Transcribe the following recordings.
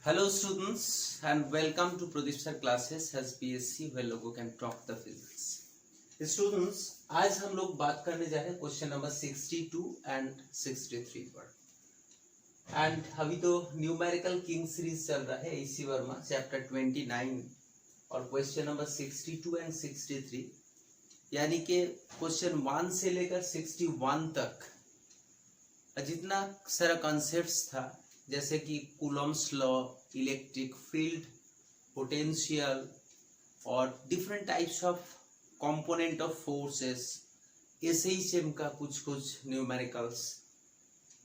Hello students and welcome to Pradeep sir classes as BSc where लोगों can talk the physics. Students, आज हम लोग बात करने जा रहे हैं क्वेश्चन नंबर 62 एंड 63 पर. एंड अभी तो न्यूमेरिकल किंग सीरीज चल रहा है AC वर्मा चैप्टर 29 और क्वेश्चन नंबर 62 एंड 63 यानी कि क्वेश्चन 1 से लेकर 61 तक जितना सारा कॉन्सेप्ट्स था जैसे कि Coulomb's law, electric field, potential और different types of component of forces, SHM का कुछ न्यूमेरिकल्स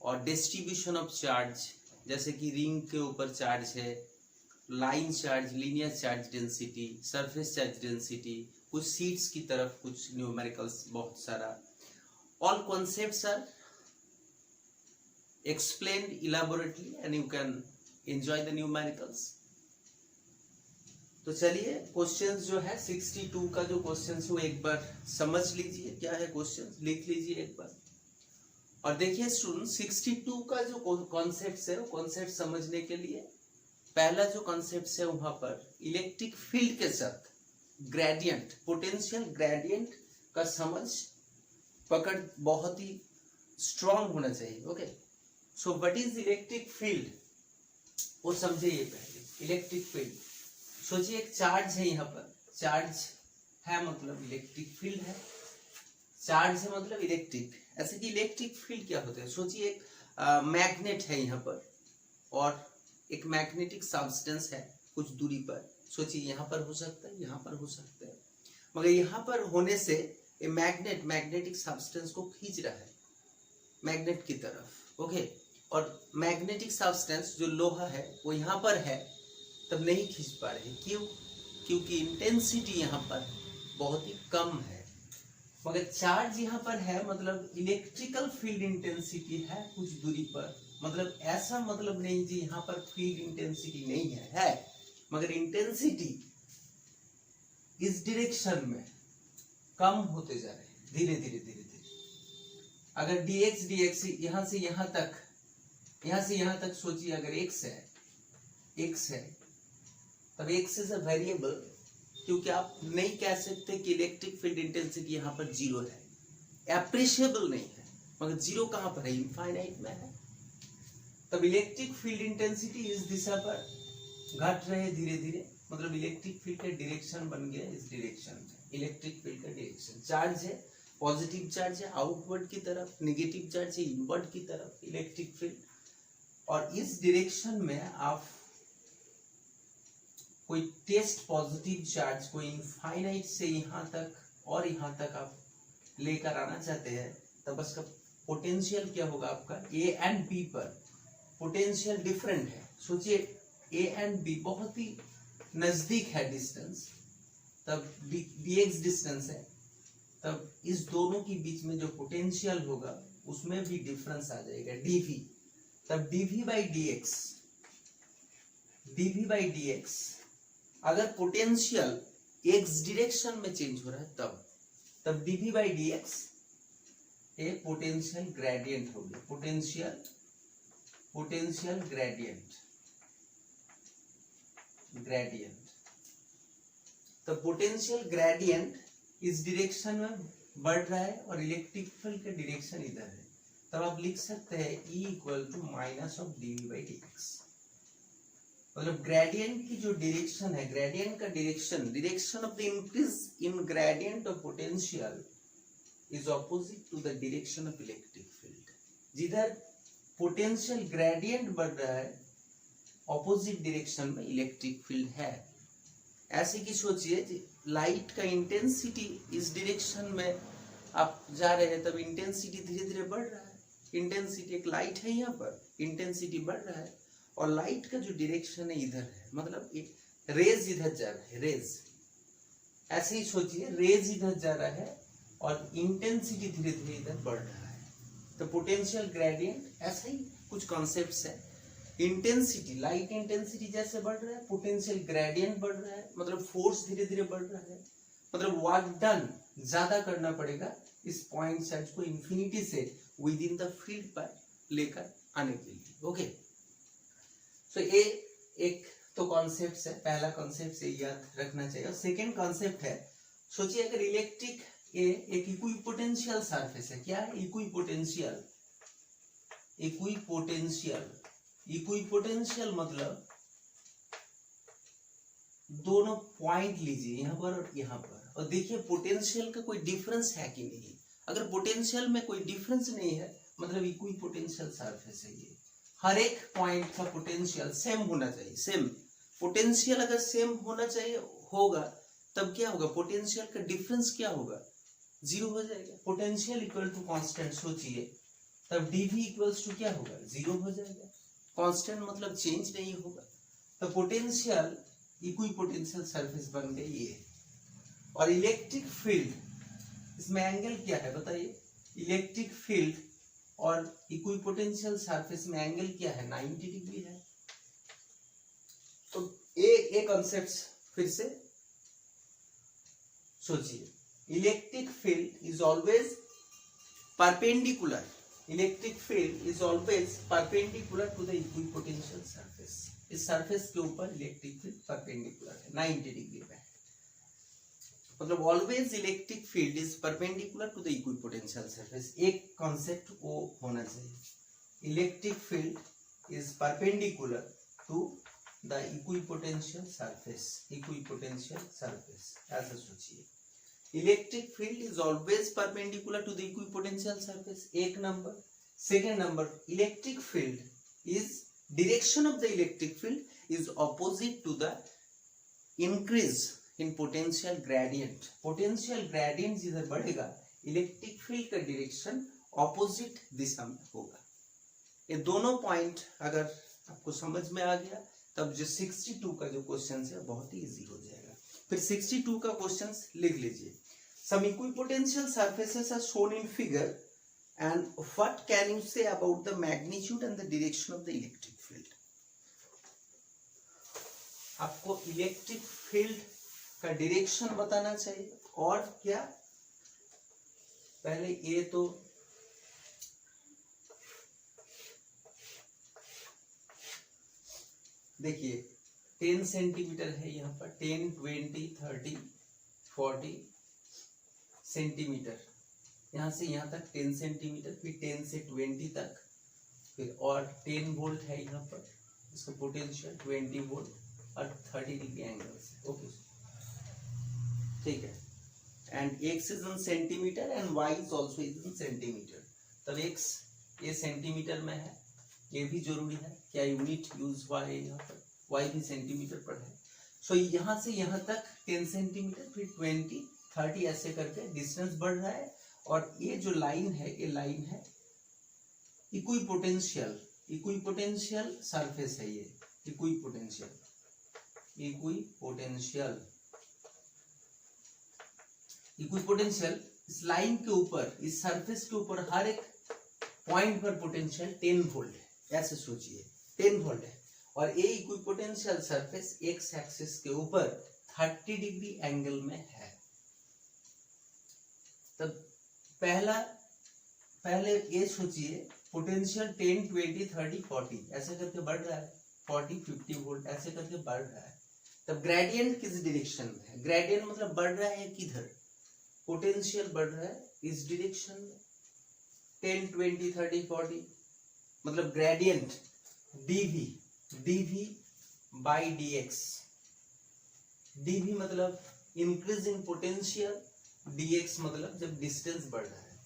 और डिस्ट्रीब्यूशन ऑफ चार्ज जैसे कि रिंग के ऊपर चार्ज है, line charge, linear charge density, surface charge density, कुछ सीट्स की तरफ कुछ न्यूमेरिकल्स बहुत सारा. All concepts are explained elaborately and you can enjoy the numericals. तो चलिए क्वेश्चंस जो है 62 का जो क्वेश्चंस वो एक बार समझ लीजिए. क्या है क्वेश्चन, लिख लीजिए एक बार और देखिए स्टूडेंट 62 का जो कॉन्सेप्ट है वो कॉन्सेप्ट समझने के लिए पहला जो कॉन्सेप्ट है वहां पर इलेक्ट्रिक फील्ड के साथ ग्रेडियंट, पोटेंशियल ग्रेडियंट का समझ पकड़ बहुत ही स्ट्रांग होना चाहिए. Okay, so what is electric field वो समझिए. पहले इलेक्ट्रिक फील्ड सोचिए, एक चार्ज है यहाँ पर, चार्ज है मतलब इलेक्ट्रिक फील्ड है, चार्ज है मतलब इलेक्ट्रिक. ऐसे कि इलेक्ट्रिक फील्ड क्या होता है, सोचिए एक मैग्नेट है यहाँ पर और एक मैग्नेटिक सब्सटेंस है कुछ दूरी पर. सोचिए यहाँ पर हो सकता है, यहाँ पर हो सकता है, मगर यहाँ पर होने से ये मैग्नेट मैग्नेटिक सब्सटेंस को खींच रहा है मैग्नेट की तरफ. ओके, और मैग्नेटिक सब्सटेंस जो लोहा है वो यहाँ पर है तब नहीं खींच पा रहे. क्यों? क्योंकि इंटेंसिटी यहाँ पर बहुत ही कम है. मगर चार्ज यहाँ पर है मतलब इलेक्ट्रिकल फील्ड इंटेंसिटी है कुछ दूरी पर. मतलब ऐसा मतलब नहीं जी यहाँ पर फील्ड इंटेंसिटी नहीं है मगर इंटेंसिटी इस डायरेक्शन में कम होते जा रहे हैं धीरे धीरे धीरे धीरे. अगर dx यहाँ से यहाँ तक, यहाँ से यहाँ तक सोचिए अगर x है तब x इज अ वेरिएबल, क्योंकि आप नहीं कह सकते कि इलेक्ट्रिक फील्ड इंटेंसिटी यहाँ पर जीरो है, एप्रिशिएबल नहीं है. मगर जीरो कहाँ पर है, इनफाइनाइट में है. तब इलेक्ट्रिक फील्ड इंटेंसिटी इस दिशा पर घट रहे धीरे धीरे, मतलब इलेक्ट्रिक फील्ड का डायरेक्शन बन गया इस डायरेक्शन में. इलेक्ट्रिक फील्ड का डायरेक्शन, चार्ज है पॉजिटिव चार्ज है आउटवर्ड की तरफ, नेगेटिव चार्ज है इनवर्ड की तरफ इलेक्ट्रिक फील्ड. और इस डायरेक्शन में आप कोई टेस्ट पॉजिटिव चार्ज को इनफाइनाइट से यहाँ तक और यहाँ तक आप लेकर आना चाहते हैं तब उसका पोटेंशियल क्या होगा, आपका ए एंड बी पर पोटेंशियल डिफरेंट है. सोचिए ए एंड बी बहुत ही नजदीक है डिस्टेंस, तब dx डिस्टेंस है, तब इस दोनों के बीच में जो पोटेंशियल होगा उसमें भी डिफरेंस आ जाएगा dv. तब dv बाई dx अगर पोटेंशियल x डायरेक्शन में चेंज हो रहा है तब dv बाई dx एक पोटेंशियल ग्रेडियंट हो गया, पोटेंशियल ग्रेडियंट. तो पोटेंशियल ग्रेडियंट इस डायरेक्शन में बढ़ रहा है और इलेक्ट्रिक फील्ड का डायरेक्शन इधर है. तब आप लिख सकते हैं E equal to minus of dv by dx. मतलब ग्रेडियंट की जो डायरेक्शन है, ग्रेडियंट का direction of the increase in gradient of potential is opposite to the direction of electric field. जिधर पोटेंशियल ग्रेडियंट बढ़ रहा है ऑपोजिट डायरेक्शन में इलेक्ट्रिक फील्ड है. ऐसे की सोचिए लाइट का इंटेंसिटी इस डायरेक्शन में आप जा रहे हैं तब इंटेंसिटी धीरे धीरे बढ़ रहा है. इंटेंसिटी, एक लाइट है यहाँ पर, इंटेंसिटी बढ़ रहा है और लाइट का जो डायरेक्शन है इधर है, मतलब रेज इधर जा रहा है, रेज. ऐसे ही सोचिए रेज इधर जा रहा है और इंटेंसिटी धीरे धीरे इधर बढ़ रहा है. तो पोटेंशियल ग्रेडियंट ऐसा ही कुछ कॉन्सेप्ट्स है. इंटेंसिटी, लाइट इंटेंसिटी जैसे बढ़ रहा है पोटेंशियल ग्रेडियंट बढ़ रहा है, मतलब फोर्स धीरे धीरे बढ़ रहा है, मतलब वर्क डन ज्यादा करना पड़ेगा इस पॉइंट चार्ज को इंफिनिटी से विद इन द फील्ड पर लेकर आने के लिए. ओके, सो ये एक तो कॉन्सेप्ट है, पहला कॉन्सेप्ट से याद रखना चाहिए। और सेकेंड कॉन्सेप्ट है, सोचिए अगर इलेक्ट्रिक एक इक्विपोटेंशियल सरफेस है, क्या है इक्विपोटेंशियल, इक्विपोटेंशियल मतलब दोनों पॉइंट लीजिए यहाँ पर और यहाँ पर, और देखिए पोटेंशियल का कोई डिफरेंस है कि नहीं। अगर पोटेंशियल में कोई डिफरेंस नहीं है मतलब इक्विपोटेंशियल सरफेस है ये। हर एक पॉइंट का पोटेंशियल सेम होना चाहिए, सेम पोटेंशियल अगर सेम होना चाहिए होगा तब क्या होगा, पोटेंशियल का डिफरेंस क्या होगा, जीरो हो जाएगा। पोटेंशियल इक्वल टू कांस्टेंट सोचिए, तब डीवी इक्वल्स टू क्या होगा, जीरो हो जाएगा। कांस्टेंट मतलब चेंज नहीं होगा, तो पोटेंशियल इक्विपोटेंशियल सरफेस बन गई ये। और इलेक्ट्रिक फील्ड, इसमें एंगल क्या है बताइए, इलेक्ट्रिक फील्ड और इक्विपोटेंशियल सरफेस में एंगल क्या है, 90 डिग्री है। तो एक कॉन्सेप्ट फिर से सोचिए, electric field is always perpendicular, electric field is always perpendicular to the equipotential surface. इस सरफेस के ऊपर इलेक्ट्रिक फील्ड परपेंडिकुलर है 90 डिग्री पे, मतलब always electric field is perpendicular to the equipotential surface. एक कॉन्सेप्ट वो होना चाहिए, electric field is perpendicular to the equipotential surface, equipotential surface ऐसा सोचिए। Electric field is always perpendicular to the equipotential surface, एक number. Second number, electric field is direction of the electric field is opposite to the increase in potential gradient. potential gradient जिधर बढ़ेगा electric field का direction opposite दिशा में होगा। ये दोनों point अगर आपको समझ में आ गया तब जो 62 का जो क्वेश्चन है बहुत ही इजी हो जाएगा। फिर 62 का क्वेश्चन लिख लीजिए, some equipotential surfaces are shown in figure and what can you say about the magnitude and the direction of the electric field? आपको इलेक्ट्रिक फील्ड का डायरेक्शन बताना चाहिए और क्या, पहले ये तो देखिए 10 सेंटीमीटर है यहाँ पर, 10, 20, 30, 40 सेंटीमीटर, यहाँ से यहाँ तक 10 सेंटीमीटर, फिर 10 से 20 तक, फिर और 10 वोल्ट है यहाँ पर, इसका पोटेंशियल 20 वोल्ट और 30 डिग्री एंगल से। ओके ठीक है, and x is in centimetre and y is also is in centimetre. तब एक्स ये सेंटीमीटर में है, ये भी जरूरी है, क्या यूनिट यूज हुआ है यहाँ पर, वाई भी सेंटीमीटर पर है। सो यहाँ से यहाँ तक 10 सेंटीमीटर, फिर 20, 30 ऐसे करके डिस्टेंस बढ़ रहा है। और ये जो लाइन है ये लाइन है इक्विपोटेंशियल, इक्विपोटेंशियल सरफेस है ये, इक्विपोटेंशियल, इक्विपोटेंशियल, इक्विपोटेंशियल। इस लाइन के ऊपर, इस सरफेस के ऊपर हर एक पॉइंट पर पोटेंशियल 10 वोल्ट है, ऐसे सोचिए 10 वोल्ट है। और ये इक्विपोटेंशियल सरफेस एक्स एक्सिस के ऊपर 30 डिग्री एंगल में है। तब पहले ये सोचिए पोटेंशियल 10, 20, 30, 40 ऐसे करके बढ़ रहा है, 40, 50 वोल्ट ऐसे करके बढ़ रहा है। तब ग्रेडियंट किस डायरेक्शन में है, ग्रेडियंट मतलब बढ़ रहा है किधर, पोटेंशियल बढ़ रहा है इस डायरेक्शन में, 10, 20, 30, 40 मतलब gradient dv by dx, dv मतलब इंक्रीज इन पोटेंशियल, dx मतलब जब डिस्टेंस बढ़ रहा है,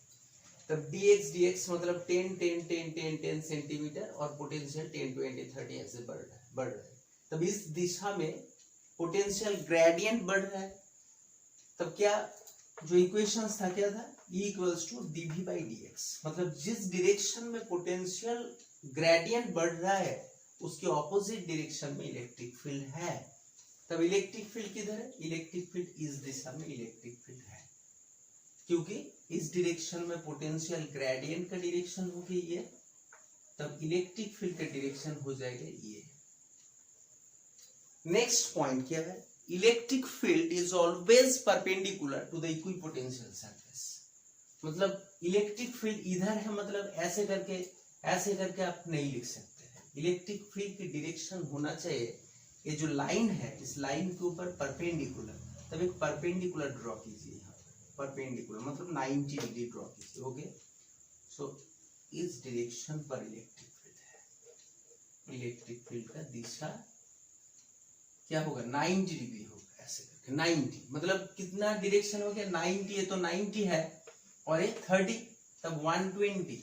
तब dx मतलब 10 सेंटीमीटर और पोटेंशियल 10, 20, 30 ऐसे बढ़ रहा है। तब इस दिशा में पोटेंशियल ग्रेडियंट बढ़ रहा है। तब क्या जो इक्वेशन था क्या था, E equals to dv by dx, मतलब जिस डायरेक्शन में पोटेंशियल ग्रेडियंट बढ़ रहा है उसके ऑपोजिट डायरेक्शन में इलेक्ट्रिक फील्ड है। तब इलेक्ट्रिक फील्ड किधर है, इलेक्ट्रिक फील्ड इस दिशा में इलेक्ट्रिक फील्ड है, क्योंकि इस डायरेक्शन में पोटेंशियल ग्रेडियंट का डायरेक्शन हो गई ये, तब इलेक्ट्रिक फील्ड का डायरेक्शन हो जाएगा ये। नेक्स्ट पॉइंट क्या है, electric field is always perpendicular to the equipotential surface, मतलब इलेक्ट्रिक फील्ड इधर है, मतलब ऐसे करके आप नहीं लिख सकते हैं, इलेक्ट्रिक फील्ड की डायरेक्शन होना चाहिए, ये जो लाइन है इस लाइन के ऊपर परपेंडिकुलर, तब एक परपेंडिकुलर ड्रॉ कीजिए यहाँ पर, परपेंडिकुलर मतलब 90 डिग्री ड्रॉ कीजिए। ओके, सो इस डायरेक्शन पर इलेक्ट्रिक फील्ड है, इलेक्ट्रिक फील्ड का दिशा क्या होगा 90 डिग्री होगा, ऐसे करके 90 मतलब कितना डायरेक्शन हो गया 90, ये तो 90 है और ये 30, तब 120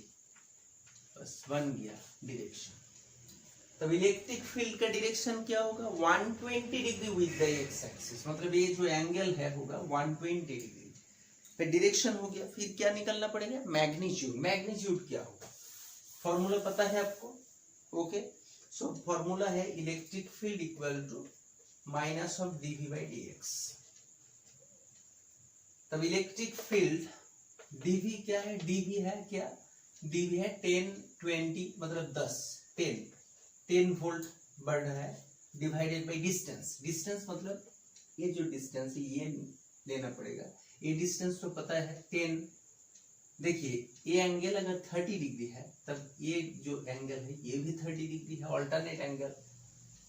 बस बन गया डायरेक्शन। तब इलेक्ट्रिक फील्ड का डायरेक्शन क्या होगा 120 degree with the x axis, मतलब ये जो एंगल है होगा 120 डिग्री पे डायरेक्शन हो गया। फिर क्या निकलना पड़ेगा मैग्नीट्यूड, मैग्नीट्यूड क्या होगा फॉर्मूला पता है आपको। ओके, सो फॉर्मूला है electric field equal to minus of dv by dx। तब इलेक्ट्रिक फील्ड dv क्या है, dv है क्या, dv है 10-20 मतलब 10 वोल्ट बढ़ रहा है, डिवाइडेड बाई डिस्टेंस, डिस्टेंस मतलब ये जो डिस्टेंस है ये लेना पड़ेगा, ये डिस्टेंस तो पता है 10। देखिए ये एंगल अगर 30 डिग्री है तब ये जो एंगल है ये भी 30 डिग्री है, ऑल्टरनेट एंगल,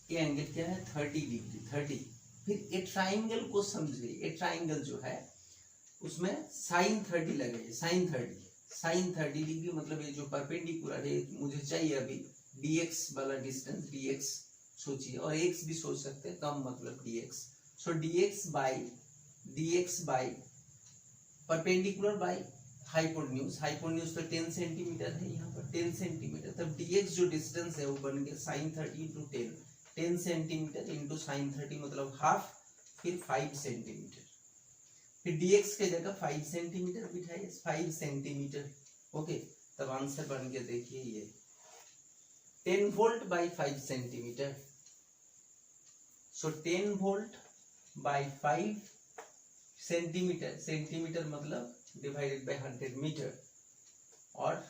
ये एंगल क्या है 30 डिग्री 30। फिर ये ट्राइंगल को समझिए, ये ट्राइंगल जो है उसमें साइन 30 लगे, साइन 30 डिग्री मतलब ये जो परपेंडिकुलर है मुझे चाहिए अभी dx वाला डिस्टेंस, dx सोचिए और x भी सोच सकते हैं कम मतलब dx, so dx by perpendicular by hypotenuse, hypotenuse तो 10 सेंटीमीटर है यहाँ पर 10 सेंटीमीटर, तब dx जो डिस्टेंस है वो बन गया sine 30 into 10 centimetre into sine 30 मतलब हाफ, फिर 5 सेंटीमीटर, फिर dx के जगह 5 सेंटीमीटर बिठाइए 5 सेंटीमीटर। ओके, तब आंसर बन गया देखिए ये 10 volt by 5 centimetre, so 10 volt by 5 centimetre, centimetre मतलब डिवाइडेड बाई 100 मीटर, और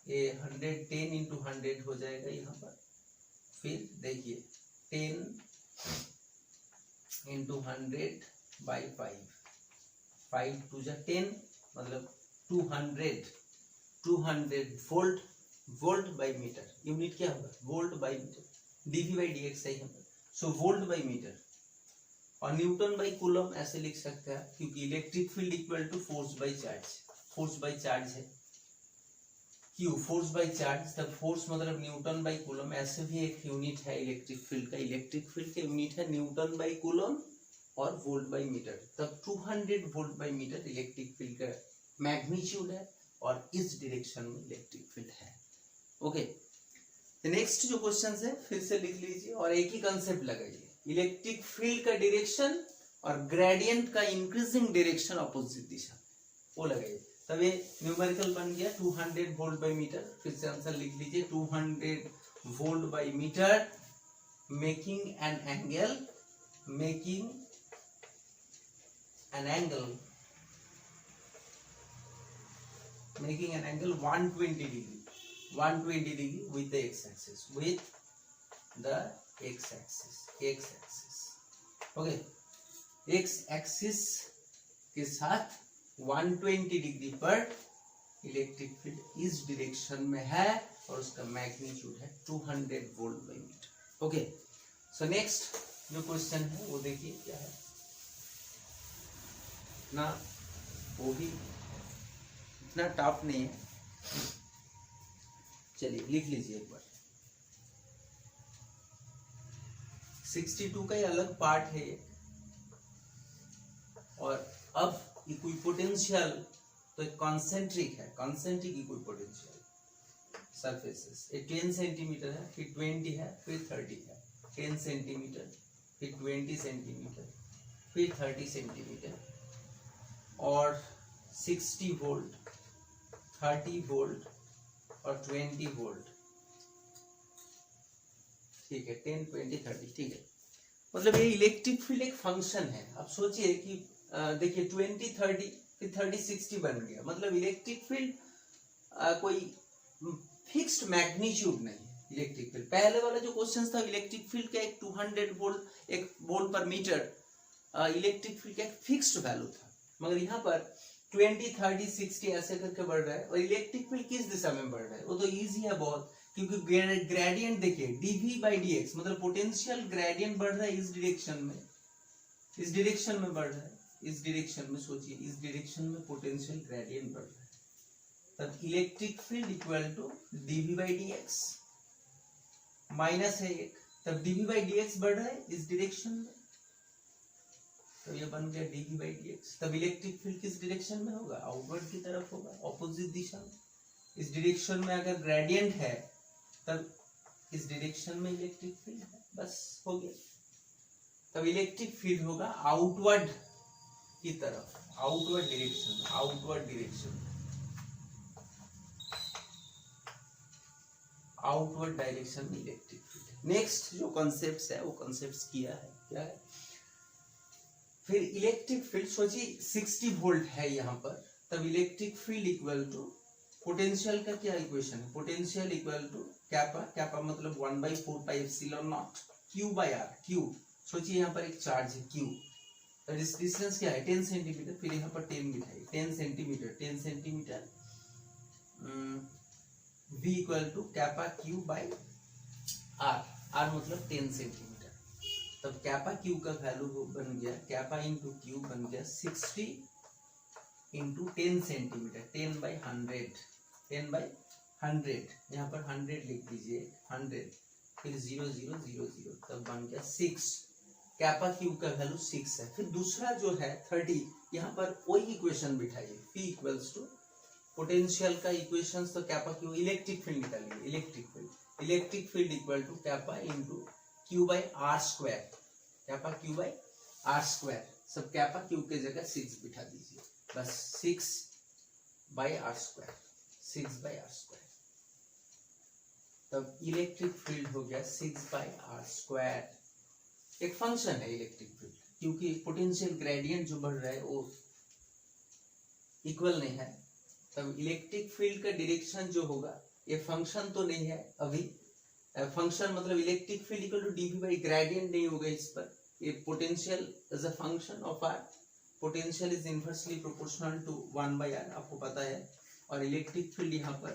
ये 110 इंटू 100 हो जाएगा यहाँ पर। फिर देखिए 10 इंटू 100 बाई 5 टू जा 10 मतलब 200 volt, volt by metre, unit क्या होगा volt by metre, dv by dx है यहाँ पर, सो वोल्ट बाई मीटर, और न्यूटन बाई कूलम ऐसे लिख सकते हैं क्योंकि electric field equal to force by charge, force by charge है क्यू, फोर्स बाई चार्ज, तब फोर्स मतलब न्यूटन बाई कूलम, ऐसे भी एक यूनिट है इलेक्ट्रिक फील्ड का, इलेक्ट्रिक फील्ड का यूनिट है न्यूटन बाई कूलम और वोल्ट बाई मीटर, तब 200 volt by metre electric field का मैग्नीट्यूड है और इस डायरेक्शन में इलेक्ट्रिक फील्ड है। ओके, नेक्स्ट जो क्वेश्चन है फिर से लिख लीजिए और एक ही कंसेप्ट लगाइए, इलेक्ट्रिक फील्ड का डायरेक्शन और ग्रेडियंट का इंक्रीजिंग डायरेक्शन अपोजिट दिशा, वो लगाइए, तब ये न्यूमेरिकल बन गया 200 वोल्ट बाई मीटर। फिर से आंसर लिख लीजिए 200 volt by metre making an angle, making an angle 120 degree with the x-axis, with the x-axis, okay, x-axis के साथ 120 डिग्री पर इलेक्ट्रिक फील्ड इस डायरेक्शन में है और उसका मैग्नीट्यूड है 200 volt by metre. Okay, so next जो क्वेश्चन है वो देखिए क्या है ना, वो भी इतना टफ नहीं है, चलिए लिख लीजिए एक बार। 62 का ही अलग पार्ट है ये, और अब इक्विपोटेंशियल तो एक कॉन्सेंट्रिक है, कॉन्सेंट्रिक इक्विपोटेंशियल सरफेसेस, ये 10 सेंटीमीटर है, फिर 20 है, फिर 30 है, 10 सेंटीमीटर, फिर 20 सेंटीमीटर, फिर 30 सेंटीमीटर, और 60 वोल्ट, 30 वोल्ट और 20 वोल्ट, ठीक है, 10, 20, 30, ठीक है। मतलब ये इलेक्ट्रिक फील्ड एक फंक्शन है। अब सोचिए कि देखिए 20, 30 फिर 30, 60 बन गया, मतलब इलेक्ट्रिक फील्ड कोई फिक्स्ड मैग्नीट्यूड नहीं है इलेक्ट्रिक फील्ड। पहले वाला जो क्वेश्चन था इलेक्ट्रिक फील्ड का एक 200 वोल्ट, एक वोल्ट पर मीटर इलेक्ट्रिक फील्ड का एक फिक्स्ड वैल्यू था, मगर यहाँ पर 20, 30, 60 ऐसे करके बढ़ रहा है, और इलेक्ट्रिक फील्ड किस दिशा में बढ़ रहा है वो तो इजी है बहुत, क्योंकि ग्रेडियंट देखिए dv by dx मतलब पोटेंशियल ग्रेडियंट बढ़ रहा है इस डायरेक्शन में, इस डायरेक्शन में बढ़ रहा है, इस डायरेक्शन में सोचिए, इस डायरेक्शन में पोटेंशियल ग्रेडियंट बढ़ रहा है, तब electric field equal to dv by dx, minus है एक, तब dv by dx बढ़ रहा है इस डायरेक्शन में, तो ये बन गया dv by dx। तब इलेक्ट्रिक फील्ड किस डायरेक्शन में होगा, आउटवर्ड की तरफ होगा, ऑपोजिट दिशा में। इस डायरेक्शन में अगर ग्रेडियंट है तब इस डायरेक्शन में इलेक्ट्रिक फील्ड है, बस हो गया। तब इलेक्ट्रिक फील्ड होगा आउटवर्ड की तरफ, आउटवर्ड डायरेक्शन में, आउटवर्ड डायरेक्शन में, आउटवर्ड डायरेक्शन में इलेक्ट्रिक फील्ड। नेक्स्ट जो कॉन्सेप्ट्स है वो कॉन्सेप्ट्स किया है, क्या है फिर इलेक्ट्रिक फील्ड, सोचिए 60 वोल्ट है यहाँ पर, तब electric field equal to potential का क्या इक्वेशन है, potential equal to kappa, kappa मतलब 1/4 pi epsilon naught q by r, q सोचिए यहाँ पर एक चार्ज है क्यू, तो डिस्टेंस क्या है 10 सेंटीमीटर, फिर यहाँ पर 10 बिठाइए, 10 centimetre, 10 centimetre v equal to kappa q by r, are मतलब 10 सेंटीमीटर, तब कैपा क्यू का वैल्यू बन गया, कैपा इंटू क्यू बन गया 60 इंटू 10 सेंटीमीटर, 10/100, 10/100, यहाँ पर 100 लिख दीजिए, 100 फिर 0 0 0 0, तब बन गया 6, कैपा क्यू का वैल्यू 6 है। फिर दूसरा जो है 30, यहाँ पर वही इक्वेशन बिठाइए, P इक्वल्स टू पोटेंशियल का इक्वेशन, तो कैपा क्यू, इलेक्ट्रिक फील्ड निकालिए, electric field, electric field equal to kappa into q by r square, kappa q by r square, सब कैपा क्यू के जगह 6 बिठा दीजिए, बस 6/r स्क्वायर, 6/r स्क्वायर, तब इलेक्ट्रिक फील्ड हो गया 6/r स्क्वायर। एक फंक्शन है इलेक्ट्रिक फील्ड, क्योंकि पोटेंशियल ग्रेडियंट जो बढ़ रहा है वो इक्वल नहीं है, तब इलेक्ट्रिक फील्ड का डायरेक्शन जो होगा, ये फंक्शन तो नहीं है अभी, फंक्शन मतलब electric field equal to dv by gradient नहीं होगा इस पर, ये potential is a function of r, potential is inversely proportional to 1/r, आपको पता है, और इलेक्ट्रिक फील्ड यहाँ पर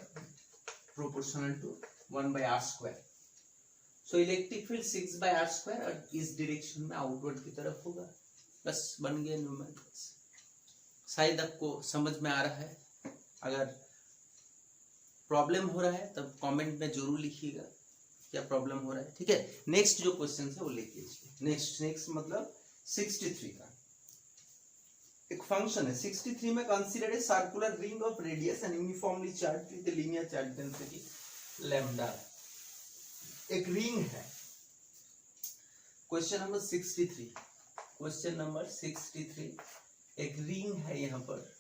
proportional to 1/r square, so electric field 6/r square और इस डायरेक्शन में आउटवर्ड की तरफ होगा, बस बन गया न्यूमेरिकल्स। शायद आपको समझ में आ रहा है, अगर प्रॉब्लम हो रहा है तब कमेंट में जरूर लिखिएगा क्या प्रॉब्लम हो रहा है, ठीक है। नेक्स्ट जो क्वेश्चन है वो लिख लीजिए, नेक्स्ट मतलब 63 का एक फंक्शन है। 63 में consider a circular ring of radius and uniformly charged with linear charge density lambda, एक रिंग है। क्वेश्चन नंबर 63, क्वेश्चन नंबर 63, एक रिंग है यहाँ पर,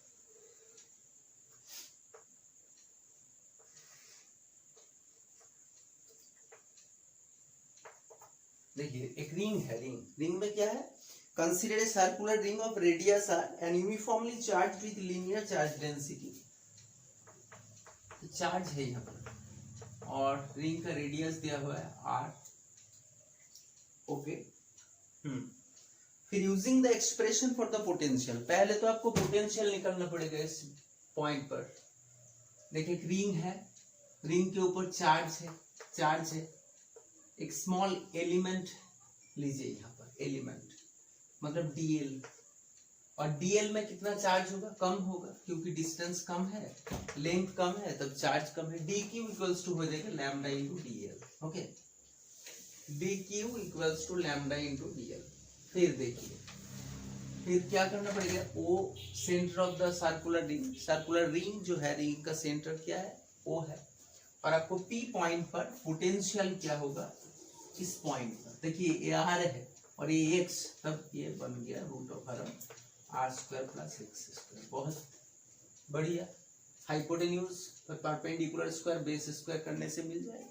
देखिए एक रिंग है, रिंग में क्या है, consider a circular ring of radius r and uniformly charged with linear charge density, charge है यहाँ पर और रिंग का रेडियस दिया हुआ है r, ओके। फिर using the expression for the potential, पहले तो आपको पोटेंशियल निकालना पड़ेगा इस पॉइंट पर। देखिए एक रिंग है, रिंग के ऊपर चार्ज है, एक स्मॉल एलिमेंट लीजिए यहाँ पर, एलिमेंट मतलब dl, और dl में कितना चार्ज होगा, कम होगा, क्योंकि डिस्टेंस कम है, लेंथ कम है, तब चार्ज कम है, dq इक्वल्स टू हो जाएगा lambda into dl, okay, dq equals to lambda into dl। फिर देखिए, फिर क्या करना पड़ेगा, o centre of the circular ring जो है, रिंग का सेंटर क्या है, o है, और आपको p पॉइंट पर पोटेंशियल क्या होगा, इस पॉइंट पर देखिए ये r है और ये x, तब ये बन गया √r square plus x square, बहुत बढ़िया। हाइपोटेन्यूज पर परपेंडिकुलर स्क्वायर बेस स्क्वायर करने से मिल जाएगा,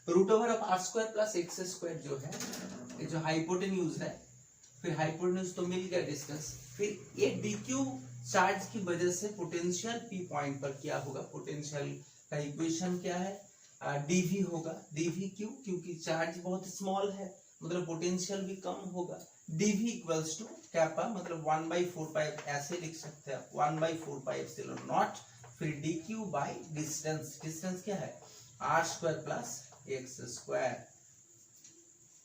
√r square plus x square जो है, ये जो हाइपोटेन्यूज है, फिर हाइपोटेन्यूज तो मिल गया डिस्टेंस, फिर ये dq चार्ज की वजह से पोटेंशियल p पॉइंट पर क्या होगा, पोटेंशियल का इक्वेशन क्या है, dv होगा, dv क्योंकि चार्ज बहुत स्मॉल है, मतलब पोटेंशियल भी कम होगा, dv इक्वल्स टू कैपा मतलब 1/4 पाई, ऐसे लिख सकते हैं 1/4 पाई एप्सिलॉन नॉट, फिर dq बाय डिस्टेंस क्या है R square plus x square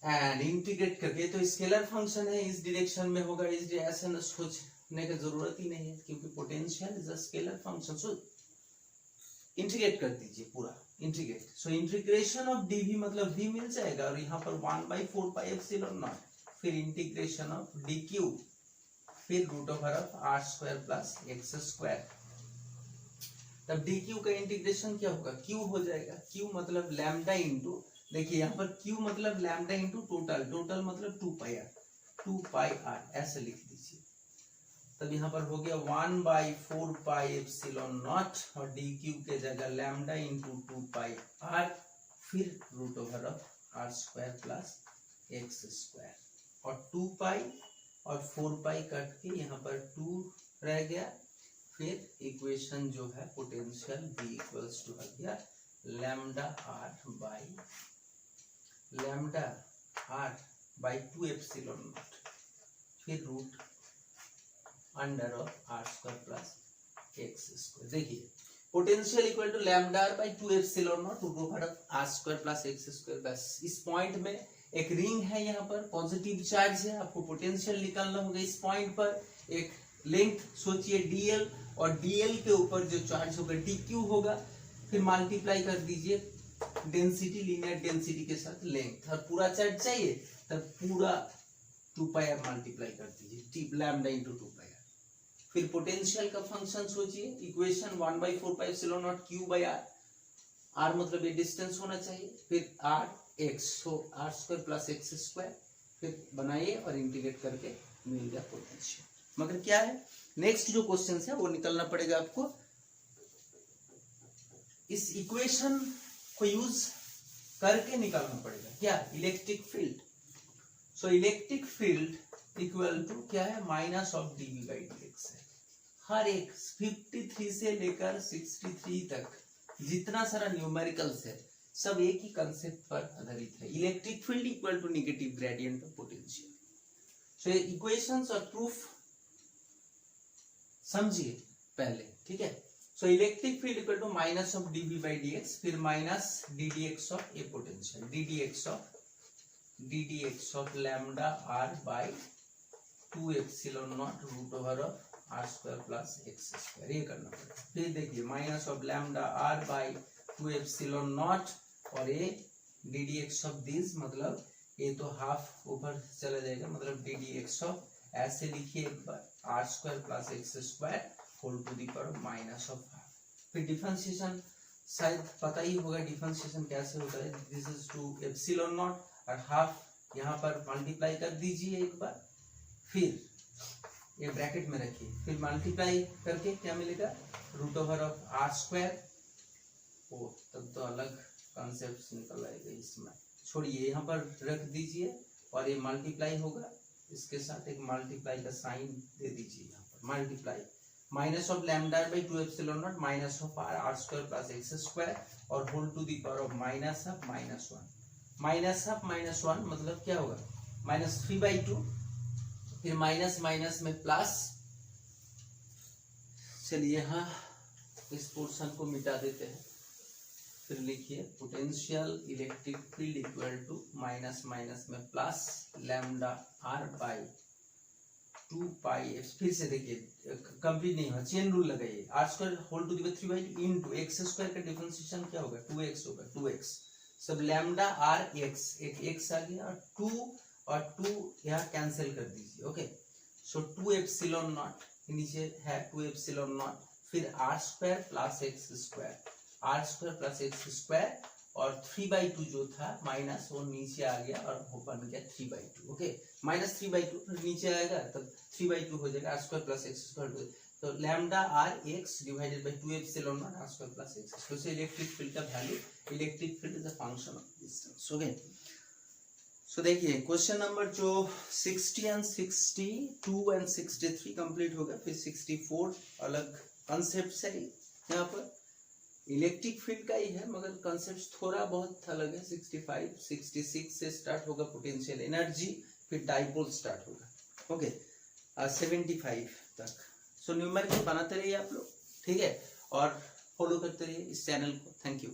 and integrate करके, तो स्केलर फंक्शन है, इस डायरेक्शन में होगा, इस डायरेक्शन सोचने की जरूरत ही नहीं है क्योंकि potential is a scalar function. So integrate कर दीजिए पूरा, integrate. So integration of DV मतलब v मिल जाएगा और यहाँ पर 1/4 पाई एप्सिलॉन नॉट, फिर इंटीग्रेशन ऑफ डी क्यू, फिर root over of are square plus x square. तब डी क्यू का इंटीग्रेशन क्या होगा, क्यू हो जाएगा, क्यू मतलब लैम्डा इंटू, देखिए यहाँ पर क्यू मतलब लैम्डा इंटू टोटल, टोटल मतलब 2 पाई आर ऐसे लिख दीजिए। तब यहाँ पर हो गया 1/4 पाई एप्सिलॉन नॉट और डी क्यू के जगह लैम्डा इंटू 2 पाई आर, फिर root over of are square plus x square, और 2 पाई और 4 पाई कट के यहाँ पर 2 रह गया। फिर इक्वेशन जो है पोटेंशियल V इक्वल्स टू आ गया lambda r by 2 epsilon naught, फिर root under of are square plus x square. देखिए potential equal to lambda r by 2 epsilon naught root over of are square plus x square. बस इस point में एक ring है, यहाँ पर positive charge है, आपको पोटेंशियल निकालना होगा। इस पॉइंट पर एक लेंथ सोचिए dl, और dl के ऊपर जो चार्ज होगा dq होगा, फिर मल्टीप्लाई कर दीजिए डेंसिटी, लीनियर डेंसिटी के साथ लेंथ, और पूरा चार्ज चाहिए तब पूरा 2 पाई आर मल्टीप्लाई कर दीजिए, लैम्डा इंटू 2 पाई आर। फिर पोटेंशियल का फंक्शन सोचिए, equation 1/4 pi epsilon naught Q by R, are मतलब ये डिस्टेंस होना चाहिए, फिर R X, so R square plus x square, फिर बनाइए और इंटीग्रेट करके मिल गया पोटेंशियल। मगर क्या है, नेक्स्ट जो क्वेश्चन है वो निकलना पड़ेगा आपको। इस इक्वेशन को यूज करके निकालना पड़ेगा क्या, electric field. So electric field equal to क्या है, minus of DV by DX है। हर एक 53 से लेकर 63 तक जितना सारा न्यूमेरिकल्स है सब एक ही कंसेप्ट पर आधारित है, electric field equal to negative gradient of potential. So equations और प्रूफ समझिए पहले, ठीक है। So electric field equal to minus of DV by d x, फिर minus ddx of a potential, ddx of lambda r by 2 epsilon naught root over of are square plus x square, ये करना पड़ेगा। फिर देखिए minus of lambda r by 2 epsilon naught, और ये ddx of this मतलब ये तो हाफ ऊपर चला जाएगा, मतलब ddx ऑफ, ऐसे लिखिए एक बार, r square plus x square whole to the power minus of half. फिर डिफरेंशिएशन शायद पता ही होगा डिफरेंशिएशन कैसे होता है, this is two epsilon naught और हाफ यहाँ पर मल्टीप्लाई कर दीजिए एक बार, फिर ये ब्रैकेट में रखिए, फिर मल्टीप्लाई करके क्या मिलेगा, root over of are square. ओ तब तो अलग कॉन्सेप्ट निकल आएगा इसमें, छोड़िए यहाँ पर रख दीजिए, और ये मल्टीप्लाई होगा, इसके साथ एक मल्टीप्लाई का साइन दे दीजिए यहाँ पर, multiply minus of lambda by 2 epsilon naught minus of are square plus x square, और whole to the power of minus of minus one मतलब क्या होगा, -3/2, फिर माइनस माइनस में प्लस। चलिए यहाँ इस पोर्शन को मिटा देते हैं, फिर लिखिए potential electric field equal to minus minus में plus lambda r by 2 pi x, फिर से देखिए कंप्लीट नहीं हुआ, चेन रूल लगाइए, r square whole to the power 3/2 into x square का डिफरेंशिएशन क्या होगा, 2x होगा, 2x सब लैम्डा आर एक्स, एक एक्स आ गया, और 2 यहाँ कैंसिल कर दीजिए, ओके। सो 2 एप्सिलॉन नॉट, नीचे है 2 एप्सिलॉन नॉट, फिर R square plus x square, R square plus x square, और 3/2 जो था माइनस वो नीचे आ गया और वो बन गया 3/2, ओके। -3/2 फिर नीचे आएगा तब 3/2 हो जाएगा, r square plus x square, तो lambda r x divided by 2 epsilon naught r square plus x square. So electric field का value, electric field is a function of distance, okay. So देखिए question number जो 60 and 62 and 63 complete हो गया, फिर 64 अलग concept है यहाँ पर, इलेक्ट्रिक फील्ड का ही है मगर कॉन्सेप्ट थोड़ा बहुत अलग है। 65 66 से स्टार्ट होगा पोटेंशियल एनर्जी, फिर डाइपोल स्टार्ट होगा, ओके 75 तक। सो न्यूमेरिकल बनाते रहिए आप लोग, ठीक है, और फॉलो करते रहिए इस चैनल को। Thank you.